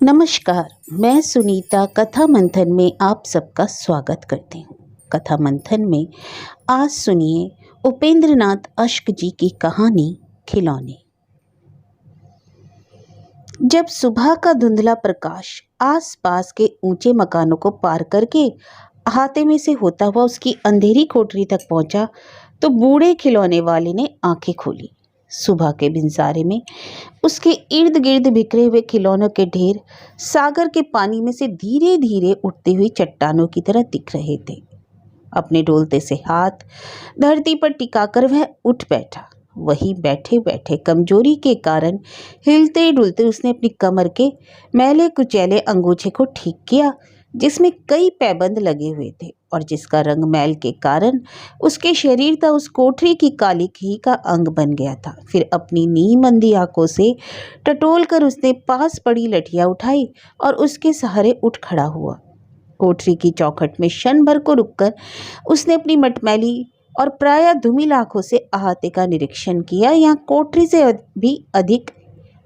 नमस्कार, मैं सुनीता कथा मंथन में आप सबका स्वागत करती हूँ। कथा मंथन में आज सुनिए उपेंद्रनाथ अश्क जी की कहानी खिलौने। जब सुबह का धुंधला प्रकाश आसपास के ऊंचे मकानों को पार करके अहाते में से होता हुआ उसकी अंधेरी कोठरी तक पहुंचा तो बूढ़े खिलौने वाले ने आंखें खोली। सुबह के भिनसारे में उसके इर्द गिर्द बिखरे हुए खिलौनों के ढेर सागर के पानी में से धीरे धीरे उठती हुई चट्टानों की तरह दिख रहे थे। अपने डोलते से हाथ धरती पर टिकाकर वह उठ बैठा। वहीं बैठे बैठे कमजोरी के कारण हिलते डुलते उसने अपनी कमर के मैले कुचैले अंगूछे को ठीक किया, जिसमें कई पैबंद लगे हुए थे और जिसका रंग मैल के कारण उसके शरीर का उस कोठरी की काली खी का अंग बन गया था। फिर अपनी नीम अंधी आंखों से टटोल कर उसने पास पड़ी लठिया उठाई और उसके सहारे उठ खड़ा हुआ। कोठरी की चौखट में क्षण भर को रुककर उसने अपनी मटमैली और प्रायः धूमिल आंखों से अहाते का निरीक्षण किया। यहाँ कोठरी से भी अधिक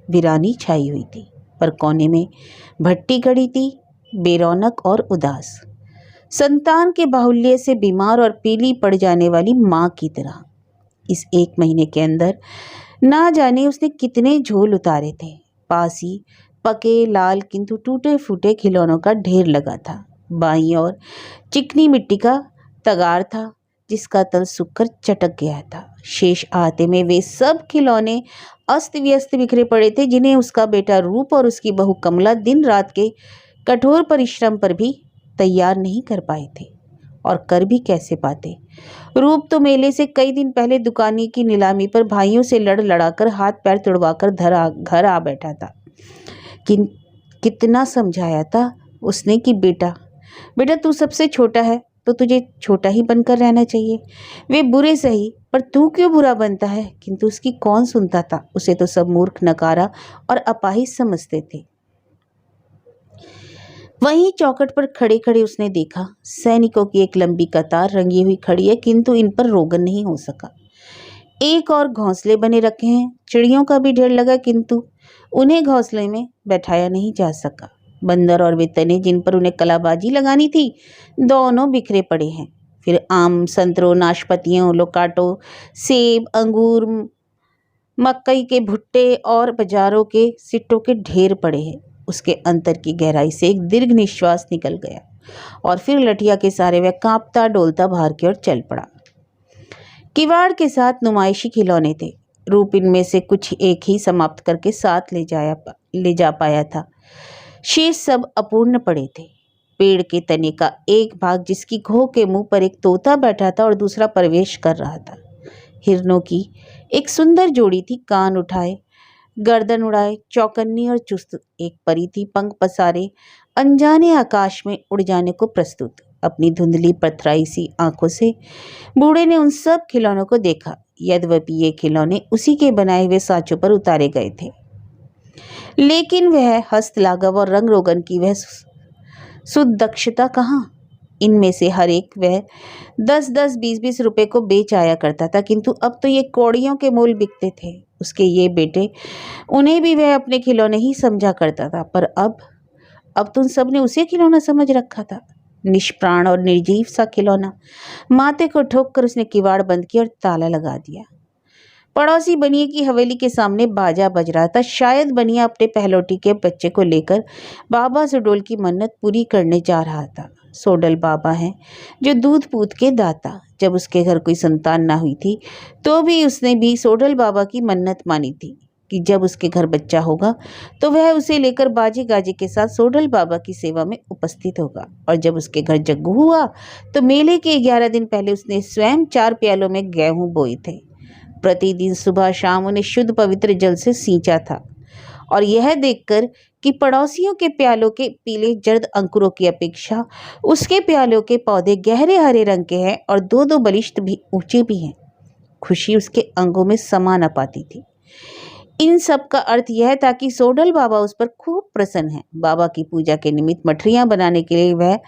वीरानी छाई हुई थी, पर कोने में भट्टी गड़ी थी, बेरौनक और उदास, संतान के बाहुल्य से बीमार और पीली पड़ जाने वाली माँ की तरह। इस एक महीने के अंदर ना जाने उसने कितने झोल उतारे थे। पास ही पके लाल किंतु टूटे फूटे खिलौनों का ढेर लगा था। बाईं ओर चिकनी मिट्टी का तगार था जिसका तल सूखकर चटक गया था। शेष आते में वे सब खिलौने अस्त व्यस्त बिखरे पड़े थे, जिन्हें उसका बेटा रूप और उसकी बहू कमला दिन रात के कठोर परिश्रम पर भी तैयार नहीं कर पाए थे। और कर भी कैसे पाते। रूप तो मेले से कई दिन पहले दुकानी की नीलामी पर भाइयों से लड़ाकर हाथ पैर तुड़वाकर घर आ बैठा था। कितना समझाया था उसने कि बेटा तू सबसे छोटा है तो तुझे छोटा ही बनकर रहना चाहिए। वे बुरे सही, पर तू क्यों बुरा बनता है। किंतु उसकी कौन सुनता था। उसे तो सब मूर्ख, नकारा और अपाहिज समझते थे। वहीं चौखट पर खड़े खड़े उसने देखा सैनिकों की एक लंबी कतार रंगी हुई खड़ी है, किंतु इन पर रोगन नहीं हो सका। एक और घोंसले बने रखे हैं, चिड़ियों का भी ढेर लगा, किंतु उन्हें घोंसले में बैठाया नहीं जा सका। बंदर और वे तने जिन पर उन्हें कलाबाजी लगानी थी, दोनों बिखरे पड़े हैं। फिर आम, संतरों, नाशपतियों, लोकाटो, सेब, अंगूर, मकई के भुट्टे और बाजारों के सिट्टों के ढेर पड़े हैं। उसके अंतर की गहराई से एक दीर्घ निश्वास निकल गया और फिर लठिया के सहारे वह कांपता डोलता बाहर की ओर चल पड़ा। किवाड़ के साथ नुमाइशी खिलौने थे। रूप इनमें से कुछ एक ही समाप्त करके साथ ले जा पाया था। शेष सब अपूर्ण पड़े थे। पेड़ के तने का एक भाग, जिसकी घो के मुंह पर एक तोता बैठा था और दूसरा प्रवेश कर रहा था। हिरनों की एक सुंदर जोड़ी थी, कान उठाए, गर्दन उड़ाए, चौकन्नी और चुस्त। एक परी थी, पंख पसारे अनजाने आकाश में उड़ जाने को प्रस्तुत। अपनी धुंधली पथराई सी आंखों से बूढ़े ने उन सब खिलौनों को देखा। यद्यपि ये खिलौने उसी के बनाए हुए सांचों पर उतारे गए थे, लेकिन वह हस्त लाघव और रंग रोगन की वह सुदक्षता कहाँ। इनमें से हर एक वह 10-10, 20-20 रुपए को बेच आया करता था, किंतु अब तो ये कौड़ियों के मोल बिकते थे। उसके ये बेटे, उन्हें भी वह अपने खिलौने ही समझा करता था, पर अब तो उन सब ने उसे खिलौना समझ रखा था। निष्प्राण और निर्जीव सा खिलौना। माथे को ठोक कर उसने किवाड़ बंद किया और ताला लगा दिया। पड़ोसी बनिए की हवेली के सामने बाजा बज रहा था। शायद बनिया अपने पहलौठी के बच्चे को लेकर बाबा सोडल की मन्नत पूरी करने जा रहा था। सोडल बाबा हैं जो दूध पूत के दाता। जब उसके घर कोई संतान ना हुई थी तो भी उसने भी सोडल बाबा की मन्नत मानी थी कि जब उसके घर बच्चा होगा तो वह उसे लेकर बाजे गाजे के साथ सोडल बाबा की सेवा में उपस्थित होगा। और जब उसके घर जग्गू हुआ तो मेले के 11 दिन पहले उसने स्वयं 4 प्यालों में गेहूं बोए थे। प्रतिदिन सुबह शाम उन्हें शुद्ध पवित्र जल से सींचा था। और यह देखकर कि पड़ोसियों के प्यालों के पीले जर्द अंकुरों की अपेक्षा उसके प्यालों के पौधे गहरे हरे रंग के हैं और 2-2 बलिष्ठ भी ऊंचे भी हैं, खुशी उसके अंगों में समा न पाती थी। इन सब का अर्थ यह था कि सोडल बाबा उस पर खूब प्रसन्न है। बाबा की पूजा के निमित्त मठरियां बनाने के लिए वह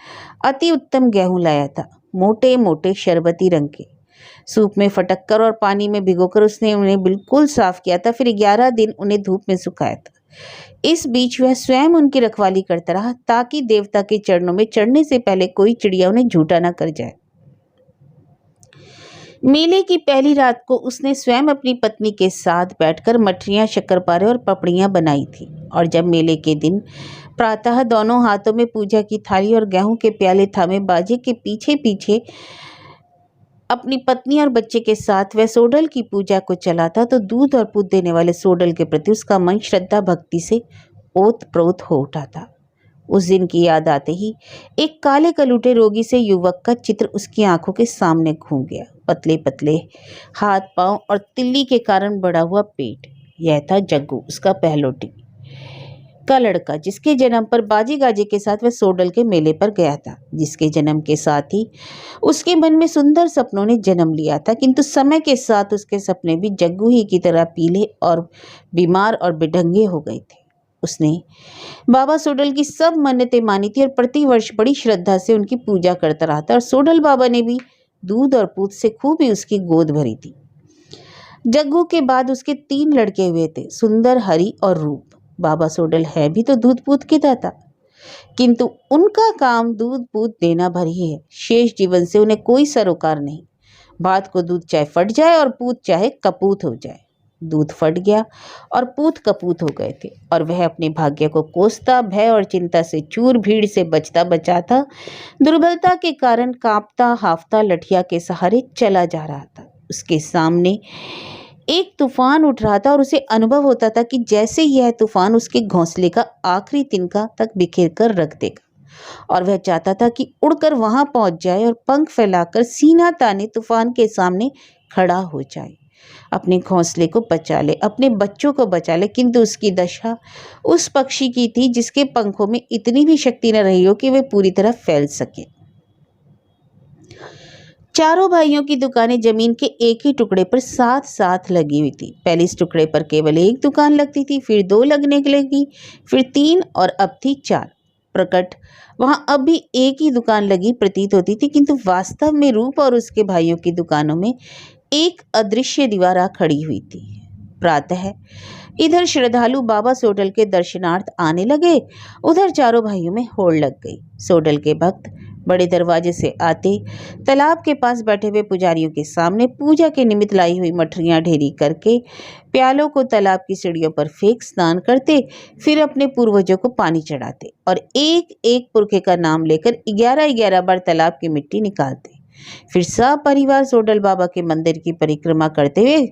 अति उत्तम गेहूं लाया था, मोटे मोटे शरबती रंग के। सूप में फटक कर और पानी में भिगोकर उसने उन्हें बिल्कुल साफ किया था। फिर 11 दिन उन्हें धूप में सुखाया था। इस बीच वह स्वयं उनकी रखवाली करता रहा ताकि देवता के चरणों में चढ़ने से पहले कोई चिड़िया उन्हें झूठा न कर जाए। मेले की पहली रात को उसने स्वयं अपनी पत्नी के साथ बैठकर मठरियां, शक्करपारे और पपड़ियां बनाई थी। और जब मेले के दिन प्रातः दोनों हाथों में पूजा की थाली और गेहूं के प्याले थामे बाजे के पीछे पीछे अपनी पत्नी और बच्चे के साथ वह सोडल की पूजा को चलाता, तो दूध और पूत देने वाले सोडल के प्रति उसका मन श्रद्धा भक्ति से ओत-प्रोत हो उठा था। उस दिन की याद आते ही एक काले कलूटे रोगी से युवक का चित्र उसकी आंखों के सामने घूम गया। पतले पतले हाथ पांव और तिल्ली के कारण बढ़ा हुआ पेट। यह था जग्गू, उसका पहलोटी का लड़का, जिसके जन्म पर बाजे गाजे के साथ वह सोडल के मेले पर गया था। जिसके जन्म के साथ ही उसके मन में सुंदर सपनों ने जन्म लिया था, किंतु समय के साथ उसके सपने भी जग्गू ही की तरह पीले और बीमार और बेढंगे हो गए थे। उसने बाबा सोडल की सब मन्नतें मानी थी और प्रतिवर्ष बड़ी श्रद्धा से उनकी पूजा करता रहा था। और सोडल बाबा ने भी दूध और पूत से खूब ही उसकी गोद भरी थी। जग्गू के बाद उसके 3 लड़के हुए थे, सुंदर, हरि और रूप। बाबा सोडल है भी तो दूध पूत के दाता, किंतु उनका काम दूध पूत देना भर ही है। शेष जीवन से उन्हें कोई सरोकार नहीं। बात को दूध चाहे फट जाए और पूत चाहे कपूत हो जाए। दूध फट गया और पूत कपूत हो गए थे, और वह अपने भाग्य को कोसता, भय और चिंता से चूर, भीड़ से बचता बचाता, दुर्बलता के कारण कांपता हाफता लठिया के सहारे चला जा रहा था। उसके सामने एक तूफान उठ रहा था और उसे अनुभव होता था कि जैसे यह तूफान उसके घोंसले का आखिरी तिनका तक बिखेर कर रख देगा, और वह चाहता था कि उड़कर वहां पहुंच जाए और पंख फैलाकर सीना ताने तूफान के सामने खड़ा हो जाए, अपने घोंसले को बचा ले, अपने बच्चों को बचा ले। किंतु उसकी दशा उस पक्षी की थी जिसके पंखों में इतनी भी शक्ति न रही हो कि वे पूरी तरह फैल सके। चारों भाइयों की दुकानें जमीन के एक ही टुकड़े पर साथ साथ लगी हुई थी। पहले इस टुकड़े पर केवल एक दुकान लगती थी, फिर 2 लगने लगी, फिर 3 और अब थी 4। प्रकट वहां अब भी एक ही दुकान लगी प्रतीत होती थी, किंतु वास्तव में रूप और उसके भाइयों की दुकानों में एक अदृश्य दीवार आ खड़ी हुई थी। प्रातः इधर श्रद्धालु बाबा सोडल के दर्शनार्थ आने लगे, उधर चारों भाइयों में होड़ लग गई। सोडल के भक्त बड़े दरवाजे से आते तालाब के पास बैठे हुए पुजारियों के सामने पूजा के निमित्त लाई हुई मठरियां ढेरी करके प्यालों को तालाब की सीढ़ियों पर फेंक स्नान करते, फिर अपने पूर्वजों को पानी चढ़ाते और एक एक पुरखे का नाम लेकर 11-11 बार तालाब की मिट्टी निकालते। फिर सब परिवार सोडल बाबा के मंदिर की परिक्रमा करते हुए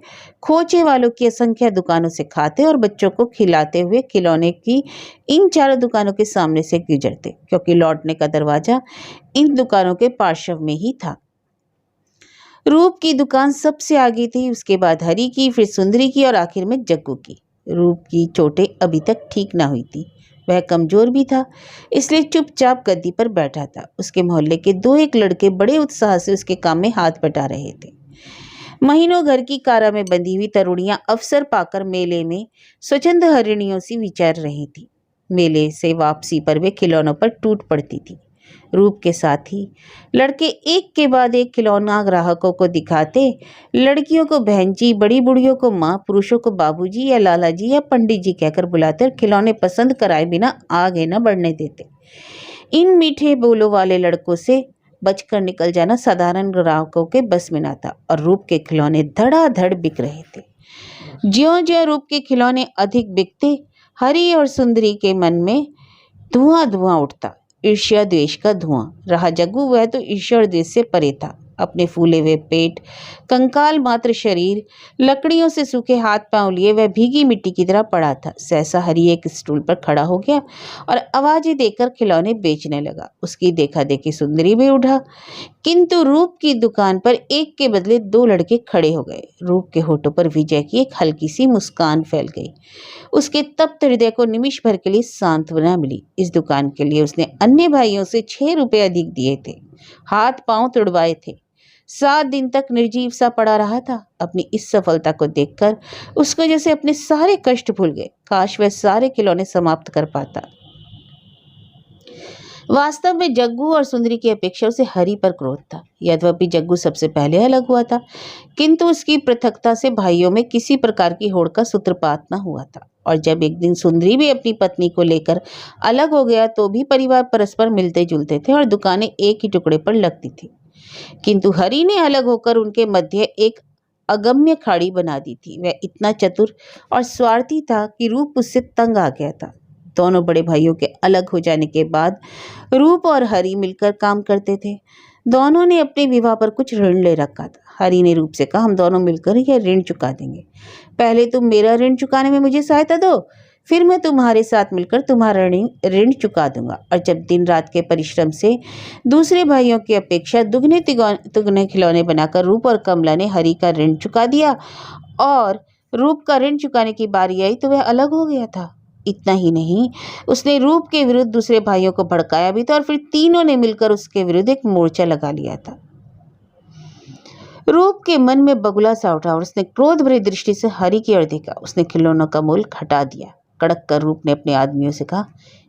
खोचे वालों की असंख्य दुकानों से खाते और बच्चों को खिलाते हुए खिलौने की इन चारों दुकानों के सामने से गुजरते, क्योंकि लौटने का दरवाजा इन दुकानों के पार्श्व में ही था। रूप की दुकान सबसे आगे थी, उसके बाद हरि की, फिर सुंदरी की और आखिर में जग्गू की। रूप की चोटें अभी तक ठीक ना हुई थी, वह कमजोर भी था, इसलिए चुपचाप गद्दी पर बैठा था। उसके मोहल्ले के 2-1 लड़के बड़े उत्साह से उसके काम में हाथ बटा रहे थे। महीनों घर की कारा में बंधी हुई तरुणियां अवसर पाकर मेले में स्वच्छंद हरिणियों सी विचर रही थी। मेले से वापसी पर वे खिलौनों पर टूट पड़ती थी। रूप के साथ ही लड़के एक के बाद एक खिलौना ग्राहकों को दिखाते, लड़कियों को बहन जी, बड़ी बुढ़ियों को माँ, पुरुषों को बाबूजी या लाला जी या पंडित जी कहकर बुलाते और खिलौने पसंद कराए बिना आगे न बढ़ने देते। इन मीठे बोलों वाले लड़कों से बचकर निकल जाना साधारण ग्राहकों के बस में न था, और रूप के खिलौने धड़ाधड़ बिक रहे थे। ज्यों-ज्यों रूप के खिलौने अधिक बिकते, हरि और सुंदरी के मन में धुआं उठता, ईर्ष्या द्वेष का धुआं। रहा जग्गू, वह तो ईर्ष्या और द्वेष से परे था। अपने फूले हुए पेट, कंकाल मात्र शरीर, लकड़ियों से सूखे हाथ पांव लिए वह भीगी मिट्टी की तरह पड़ा था। सहसा हरि एक स्टूल पर खड़ा हो गया और आवाजें देकर खिलौने बेचने लगा। उसकी देखा देखी सुंदरी भी उठा, किंतु रूप की दुकान पर एक के बदले 2 लड़के खड़े हो गए। रूप के होठों पर विजय की एक हल्की सी मुस्कान फैल गई। उसके तप्त हृदय को निमिष भर के लिए सांत्वना मिली। इस दुकान के लिए उसने अन्य भाइयों से 6 रुपए अधिक दिए थे, हाथ पांव तुड़वाए थे, 7 दिन तक निर्जीव सा पड़ा रहा था। अपनी इस सफलता को देखकर उसको जैसे अपने सारे कष्ट भूल गए। काश वह सारे खिलौने समाप्त कर पाता। वास्तव में जग्गू और सुंदरी की अपेक्षा उसे हरि पर क्रोध था। यद्यपि जग्गू सबसे पहले अलग हुआ था, किंतु उसकी पृथकता से भाइयों में किसी प्रकार की होड़ का सूत्रपात न हुआ था, और जब एक दिन सुंदरी भी अपनी पत्नी को लेकर अलग हो गया तो भी परिवार परस्पर मिलते जुलते थे और दुकानें एक ही टुकड़े पर लगती थी। किंतु हरि ने अलग होकर उनके मध्य एक अगम्य खाड़ी बना दी थी। वह इतना चतुर और स्वार्थी था कि रूप उससे तंग आ गया था। दोनों बड़े भाइयों के अलग हो जाने के बाद रूप और हरि मिलकर काम करते थे। दोनों ने अपने विवाह पर कुछ ऋण ले रखा था। हरि ने रूप से कहा, हम दोनों मिलकर यह ऋण चुका देंगे। पहले तुम मेरा ऋण चुकाने में मुझे सहायता दो, फिर मैं तुम्हारे साथ मिलकर तुम्हारा ऋण चुका दूंगा। और जब दिन रात के परिश्रम से दूसरे भाइयों की अपेक्षा दुगने तिगुने खिलौने बनाकर रूप और कमला ने हरि का ऋण चुका दिया और रूप का ऋण चुकाने की बारी आई तो वह अलग हो गया था। इतना ही नहीं, उसने रूप के विरुद्ध दूसरे भाइयों को भड़काया भी था और फिर तीनों ने मिलकर उसके विरुद्ध एक मोर्चा लगा लिया था। रूप के मन में बगुला सा उठा और उसने क्रोध भरी दृष्टि से हरि की ओर देखा। उसने खिलौनों का मूल घटा दिया। कड़क कर रूप ने अपने आदमियों से कहा,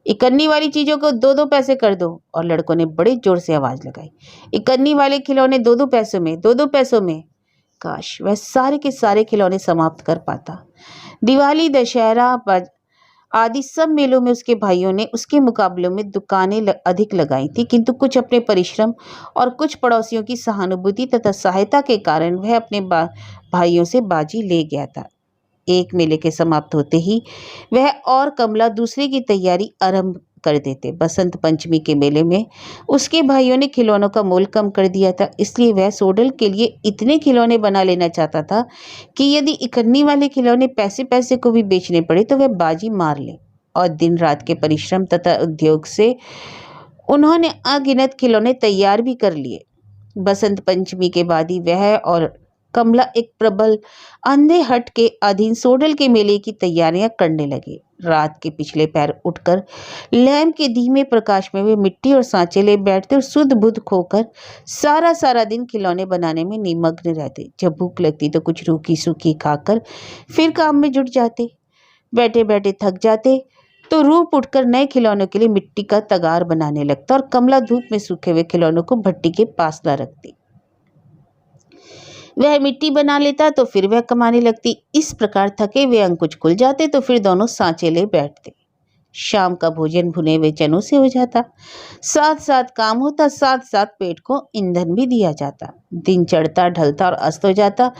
इकन्नी वाली चीजों को 2-2 पैसे कर दो। और लड़कों ने बड़े जोर से आवाज लगाई, इकन्नी वाले खिलौने 2-2 पैसों में, 2-2 पैसों में। काश वह सारे के सारे खिलौने समाप्त कर पाता। दिवाली, दशहरा आदि सब मेलों में उसके भाइयों ने उसके मुकाबलों में दुकानें अधिक लगाई थी, किंतु कुछ अपने परिश्रम और कुछ पड़ोसियों की सहानुभूति तथा सहायता के कारण वह अपने भाइयों से बाजी ले गया था। एक मेले के समाप्त होते ही वह और कमला दूसरे की तैयारी आरंभ कर देते। बसंत पंचमी के मेले में उसके भाइयों ने खिलौनों का मोल कम कर दिया था, इसलिए वह सोडल के लिए इतने खिलौने बना लेना चाहता था कि यदि इकन्नी वाले खिलौने पैसे पैसे को भी बेचने पड़े तो वह बाजी मार ले। और दिन रात के परिश्रम तथा उद्योग से उन्होंने अगिनत खिलौने तैयार भी कर लिए। बसंत पंचमी के बाद ही वह और कमला एक प्रबल अंधे हट के अधीन सोडल के मेले की तैयारियां करने लगे। रात के पिछले पैर उठकर लैम्प के धीमे प्रकाश में वे मिट्टी और सांचे ले बैठते और सुध बुध खोकर सारा सारा दिन खिलौने बनाने में निमग्न रहते। जब भूख लगती तो कुछ रूखी सूखी खाकर फिर काम में जुट जाते। बैठे बैठे थक जाते तो रूप उठकर नए खिलौनों के लिए मिट्टी का तगार बनाने लगता और कमला धूप में सूखे हुए खिलौनों को भट्टी के पास ला रखती। वह मिट्टी बना लेता तो फिर वह कमाने लगती। इस प्रकार थके वे अंकुच खुल जाते तो फिर दोनों सांचे ले बैठते। शाम का भोजन भुने हुए चनों से हो जाता। साथ साथ काम होता, साथ साथ पेट को ईंधन भी दिया जाता। दिन चढ़ता ढलता और अस्त हो जाता,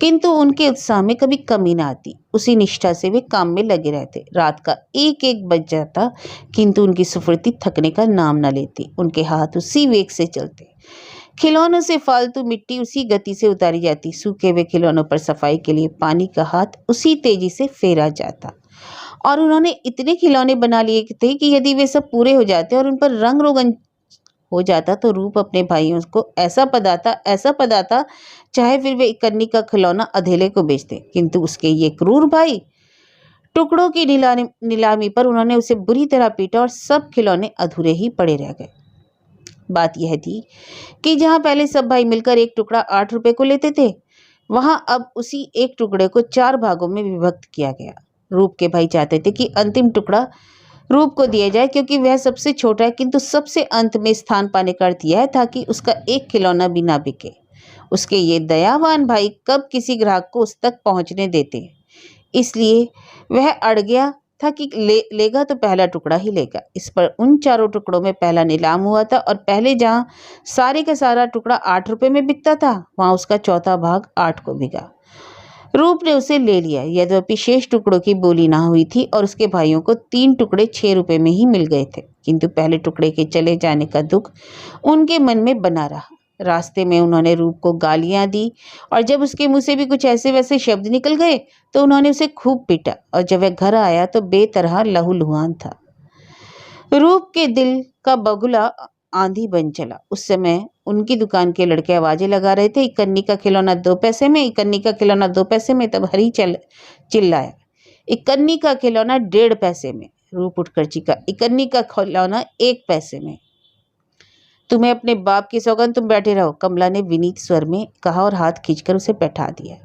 किंतु उनके उत्साह में कभी कमी न आती। उसी निष्ठा से वे काम में लगे रहते। रात का 1-1 बज जाता, किंतु उनकी सुफुर्ती थकने का नाम न लेती। उनके हाथ उसी वेग से चलते। खिलौनों से फालतू मिट्टी उसी गति से उतारी जाती। सूखे हुए खिलौनों पर सफाई के लिए पानी का हाथ उसी तेजी से फेरा जाता। और उन्होंने इतने खिलौने बना लिए थे कि यदि वे सब पूरे हो जाते और उन पर रंग रोगन हो जाता तो रूप अपने भाइयों को ऐसा पदाता चाहे फिर वे इकन्नी का खिलौना अधेले को बेचते। किंतु उसके ये क्रूर भाई टुकड़ों की नीलामी पर उन्होंने उसे बुरी तरह पीटा और सब खिलौने अधूरे ही पड़े रह गए। बात यह थी कि जहां पहले सब भाई मिलकर एक टुकड़ा 8 रुपए को लेते थे, वहां अब उसी एक टुकड़े को 4 भागों में विभक्त किया गया। रूप के भाई चाहते थे कि अंतिम टुकड़ा रूप को दिया जाए क्योंकि वह सबसे छोटा है, किंतु सबसे अंत में स्थान पाने का अर्थ यह था कि उसका एक खिलौना भी ना बिके। उसके ये दयावान भाई कब किसी ग्राहक को उस तक पहुंचने देते, इसलिए वह अड़ गया था कि लेगा तो पहला टुकड़ा ही लेगा। इस पर उन 4 टुकड़ों में पहला नीलाम हुआ था और पहले जहां सारे का सारा टुकड़ा 8 रुपए में बिकता था, वहां उसका चौथा भाग 8 को बिका। रूप ने उसे ले लिया, यद्यपि शेष टुकड़ों की बोली ना हुई थी और उसके भाइयों को 3 टुकड़े 6 रुपए में ही मिल गए थे। किंतु पहले टुकड़े के चले जाने का दुख उनके मन में बना रहा। रास्ते में उन्होंने रूप को गालियां दी और जब उसके मुंह से भी कुछ ऐसे वैसे शब्द निकल गए तो उन्होंने उसे खूब पीटा। और जब वह घर आया तो बेतरह लहूलुहान था। रूप के दिल का बगुला आंधी बन चला। उस समय उनकी दुकान के लड़के आवाजें लगा रहे थे, इकन्नी का खिलौना 2 पैसे में, इकन्नी का खिलौना 2 पैसे में। तब हरी चिल्लाया, इकन्नी का खिलौना 1.5 पैसे में। रूप उठकर चीखा, इकन्नी का खिलौना 1 पैसे में। तुम्हें अपने बाप की सौगंध, तुम बैठे रहो, कमला ने विनीत स्वर में कहा और हाथ खींचकर उसे बैठा दिया।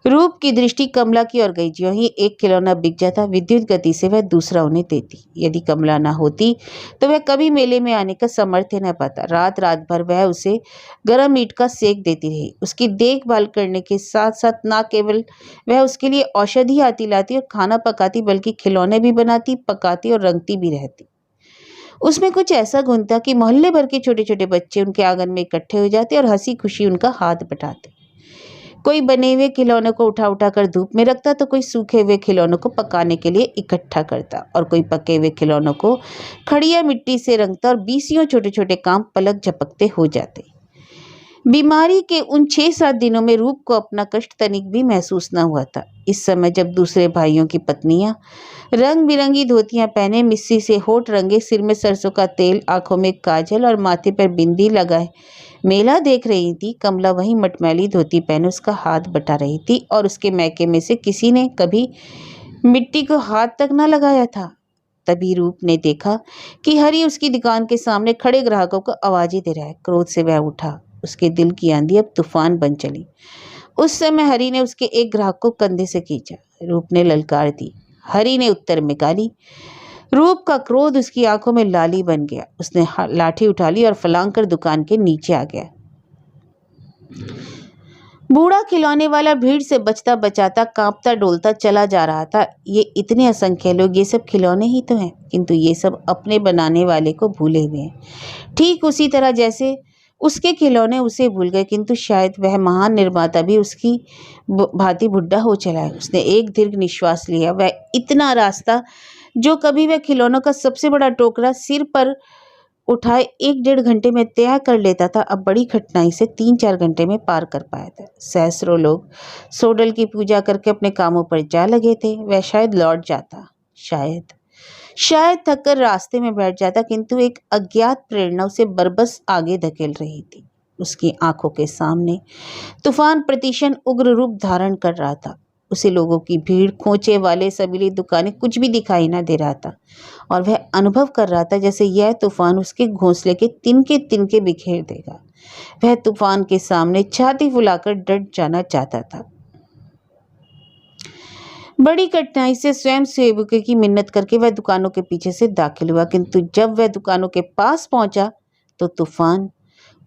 रूप की दृष्टि कमला की ओर गई। ज्यों ही एक खिलौना बिक जाता, विद्युत गति से वह दूसरा उन्हें देती। यदि कमला न होती तो वह कभी मेले में आने का सामर्थ्य न पाता। रात रात भर वह उसे गर्म ईंट का सेक देती रही। उसकी देखभाल करने के साथ साथ न केवल वह उसके लिए औषधि आती लाती और खाना पकाती, बल्कि खिलौने भी बनाती, पकाती और रंगती भी रहती। उसमें कुछ ऐसा गुण था कि मोहल्ले भर के छोटे छोटे बच्चे उनके आंगन में इकट्ठे हो जाते और हंसी खुशी उनका हाथ बटाते। कोई बने हुए खिलौनों को उठा उठा कर धूप में रखता, तो कोई सूखे हुए खिलौनों को पकाने के लिए इकट्ठा करता, और कोई पके हुए खिलौनों को खड़िया मिट्टी से रंगता, और 20 छोटे छोटे काम पलक झपकते हो जाते। बीमारी के उन 6-7 दिनों में रूप को अपना कष्ट तनिक भी महसूस न हुआ था। इस समय जब दूसरे भाइयों की पत्नियां रंग बिरंगी धोतियां पहने, मिस्सी से होठ रंगे, सिर में सरसों का तेल, आंखों में काजल और माथे पर बिंदी लगाए मेला देख रही थी, कमला वही मटमैली धोती पहने उसका हाथ बटा रही थी, और उसके मैके में से किसी ने कभी मिट्टी को हाथ तक न लगाया था। तभी रूप ने देखा कि हरि उसकी दुकान के सामने खड़े ग्राहकों को आवाजें दे रहा है। क्रोध से वह उठा। उसके दिल की आंधी अब तूफान बन चली। उस समय हरि ने उसके एक ग्राहक को कंधे से खींचा। रूप ने ललकार दी। हरि ने उत्तर में गाली। रूप का क्रोध उसकी आंखों में लाली बन गया। उसने लाठी उठा ली और फलांग कर दुकान के नीचे आ गया। बूढ़ा खिलौने वाला भीड़ से बचता बचाता, कांपता डोलता चला जा रहा था। ये इतने असंख्य लोग, ये सब खिलौने ही तो हैं, किंतु ये सब अपने बनाने वाले को भूले हुए हैं। ठीक उसी तरह जैसे उसके खिलौने उसे भूल गए, किंतु शायद वह महान निर्माता भी उसकी भांति बुढ़ा हो चला है। उसने एक दीर्घ निश्वास लिया। वह इतना रास्ता जो कभी वह खिलौनों का सबसे बड़ा टोकरा सिर पर उठाए 1-1.5 घंटे में तय कर लेता था, अब बड़ी कठिनाई से 3-4 घंटे में पार कर पाया था। सहस्रों लोग सोडल की पूजा करके अपने कामों पर जा लगे थे। वह शायद लौट जाता, शायद थककर रास्ते में बैठ जाता, किंतु एक अज्ञात प्रेरणा उसे बरबस आगे धकेल रही थी। उसकी आंखों के सामने तूफान प्रतिशन उग्र रूप धारण कर रहा था। उसे लोगों की भीड़, खोचे वाले, सबीली दुकानें, कुछ भी दिखाई न दे रहा था, और वह अनुभव कर रहा था जैसे यह तूफान उसके घोंसले के तिनके बिखेर देगा। वह तूफान के सामने छाती फुलाकर डट जाना चाहता था। बड़ी कठिनाई से स्वयं सेवकों की मिन्नत करके वह दुकानों के पीछे से दाखिल हुआ, किंतु जब वह दुकानों के पास पहुंचा तो तूफान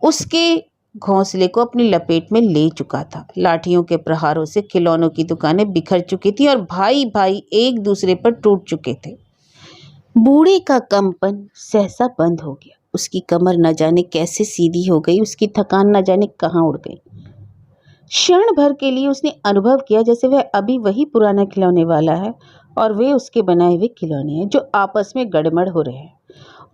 उसके घोंसले को अपनी लपेट में ले चुका था। लाठियों के प्रहारों से खिलौनों की दुकानें बिखर चुकी थी और भाई भाई एक दूसरे पर टूट चुके थे। बूढ़े का कंपन सहसा बंद हो गया। उसकी कमर न जाने कैसे सीधी हो गई, उसकी थकान न जाने कहाँ उड़ गई। क्षण भर के लिए उसने अनुभव किया जैसे वह अभी वही पुराना खिलौने वाला है और वे उसके बनाए हुए खिलौने हैं जो आपस में गड़बड़ हो रहे हैं,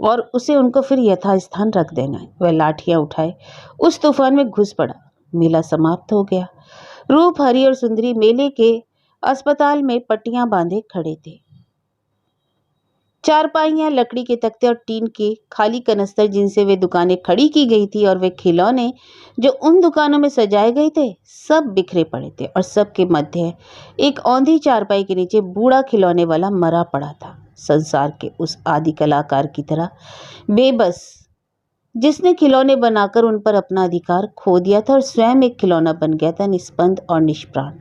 और उसे उनको फिर यथास्थान रख देना है। वह लाठियां उठाए उस तूफान में घुस पड़ा। मेला समाप्त हो गया। रूप, हरि और सुंदरी मेले के अस्पताल में पट्टियां बांधे खड़े थे। चारपाइयां, लकड़ी के तख्ते और टीन के खाली कनस्तर जिनसे वे दुकानें खड़ी की गई थी, और वे खिलौने जो उन दुकानों में सजाए गए थे, सब बिखरे पड़े थे, और सबके मध्य एक औंधी चारपाई के नीचे बूढ़ा खिलौने वाला मरा पड़ा था, संसार के उस आदि कलाकार की तरह बेबस, जिसने खिलौने बनाकर उन पर अपना अधिकार खो दिया था और स्वयं एक खिलौना बन गया था, निस्पंद और निष्प्राण।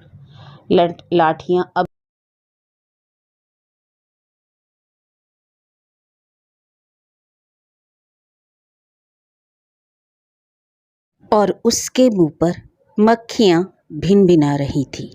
लाठियां अब और उसके मुंह पर मक्खियां भिन भिना रही थी।